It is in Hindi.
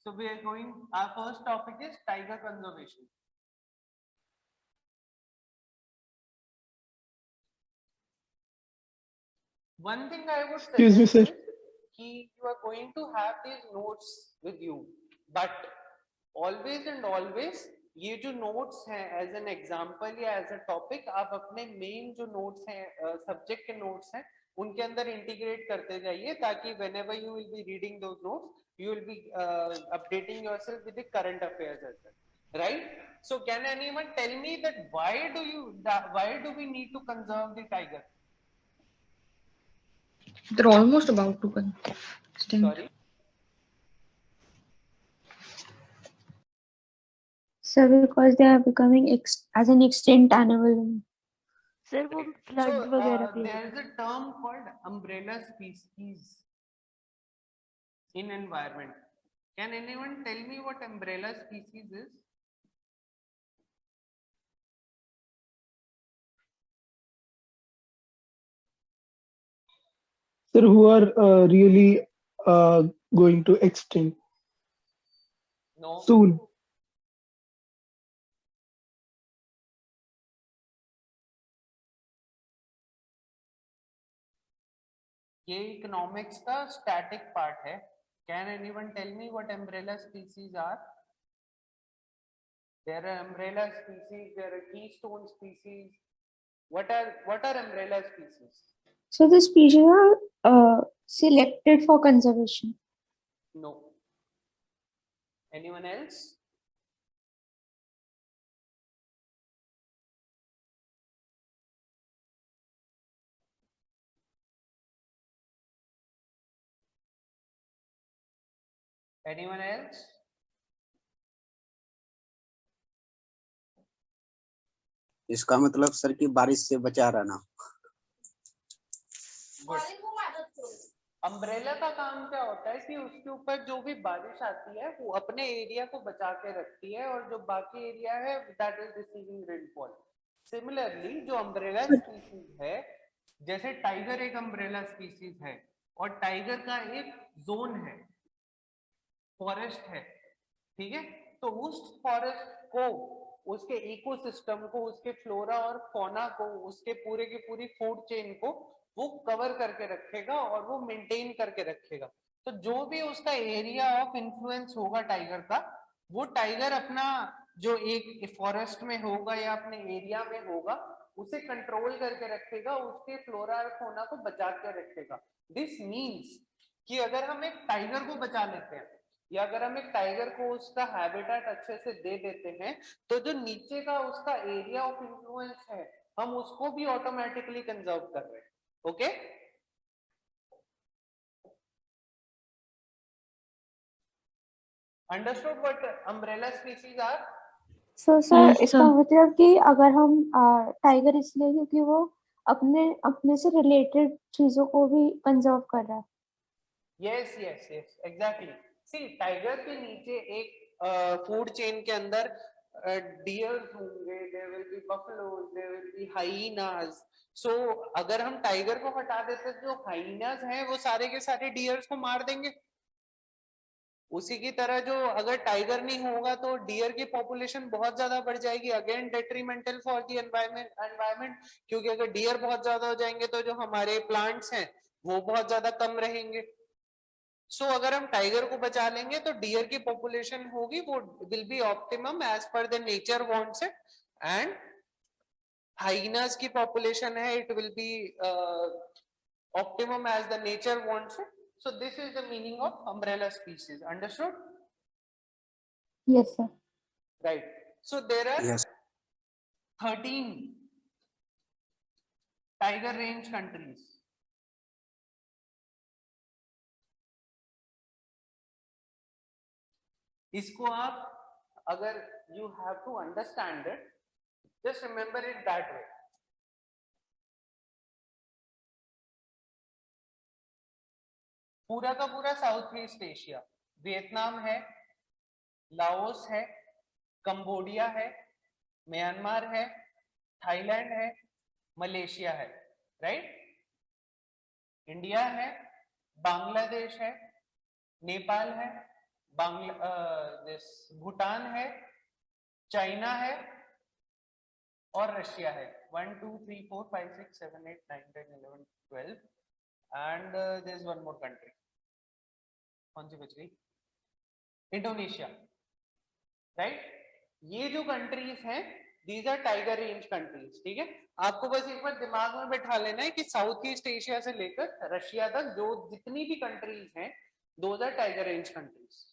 So we are going, our first topic is tiger conservation. One thing I would suggest is कि you are going to have these notes with you, but always and always ये जो notes हैं as an example या as a topic आप अपने main जो notes हैं subject के notes हैं उनके अंदर integrate करते जाइए ताकि whenever you will be reading those notes you will be updating yourself with the current affairs as well, right? So can anyone tell me that why do we need to conserve the tiger? They're almost about to extinct. Sorry? Sir, because they are becoming as an extinct animal. Sir, वो flood So वगैरह भी there is a term called umbrella species in environment. Can anyone tell me what umbrella species is? Sir, who are really going to extinct No. soon? ये economics का static part है. Can anyone tell me what umbrella species are? There are umbrella species, there are keystone species. What are umbrella species? So the species are selected for conservation. No. Anyone else? Anyone else? इसका मतलब सर की बारिश से बचा रहना। अम्ब्रेला का काम क्या होता है कि उसके ऊपर जो भी बारिश आती है वो अपने एरिया को बचा के रखती है और जो बाकी एरिया है that is receiving rainfall. Similarly जो अम्ब्रेला स्पीसीज है, जैसे टाइगर एक अम्ब्रेला स्पीसीज है और टाइगर का एक जोन है, फॉरेस्ट है, ठीक है? तो उस फॉरेस्ट को, उसके इकोसिस्टम को, उसके फ्लोरा और फौना को, उसके पूरे की पूरी फूड चेन को वो कवर करके रखेगा और वो मेंटेन करके रखेगा। तो जो भी उसका एरिया ऑफ इन्फ्लुएंस होगा टाइगर का, वो टाइगर अपना जो एक फॉरेस्ट में होगा या अपने एरिया में होगा उसे कंट्रोल करके रखेगा, उसके फ्लोरा और फौना को बचा के रखेगा। दिस मीन्स कि अगर हम एक टाइगर को बचा लेते हैं या अगर हम एक टाइगर को उसका हैबिटेट अच्छे से दे देते हैं तो जो नीचे का उसका एरिया ऑफ इन्फ्लुएंस है हम उसको भी ऑटोमेटिकली कंजर्व कर रहे हैं। Okay, understood what umbrella species are? So sir, Yes, इसका sir. मतलब कि अगर हम टाइगर इसलिए क्योंकि वो अपने से रिलेटेड चीजों को भी कंजर्व कर रहा है। Yes yes yes exactly. See tiger के नीचे एक फूड चेन के अंदर डियर्स होंगे, there will be buffaloes, there will be hyenas. So अगर हम टाइगर को हटा देते तो जो हाइनास हैं वो सारे के सारे डियर्स को मार देंगे। उसी की तरह जो अगर टाइगर नहीं होगा तो डियर की पॉपुलेशन बहुत ज्यादा बढ़ जाएगी, again detrimental for the environment, क्योंकि अगर डियर बहुत ज्यादा हो जाएंगे तो जो हमारे प्लांट्स हैं वो बहुत ज्यादा कम रहेंगे। सो अगर हम टाइगर को बचा लेंगे तो डियर की पॉपुलेशन होगी वो will be optimum as per the nature wants it, and hyenas की पॉपुलेशन है it will be optimum as the nature wants it. So this is the meaning of umbrella species. Understood? Yes sir. Right. So there are Yes. 13 tiger range countries. इसको आप अगर you have to understand it, just remember it that way. पूरा का पूरा साउथ ईस्ट एशिया, वियतनाम है, लाओस है, कंबोडिया है, म्यांमार है, थाईलैंड है, मलेशिया है, राइट? इंडिया है, बांग्लादेश है, नेपाल है, भूटान है, चाइना है और रशिया है। 1 2 3 4 5 6 7 8 9 10 11 12 and there is one more country. कौन सी बच गई? Indonesia, right. ये जो कंट्रीज हैं these are tiger range countries, ठीक है। आपको बस एक बार दिमाग में बैठा लेना है कि साउथ ईस्ट एशिया से लेकर रशिया तक जो जितनी भी कंट्रीज हैं those are tiger range countries.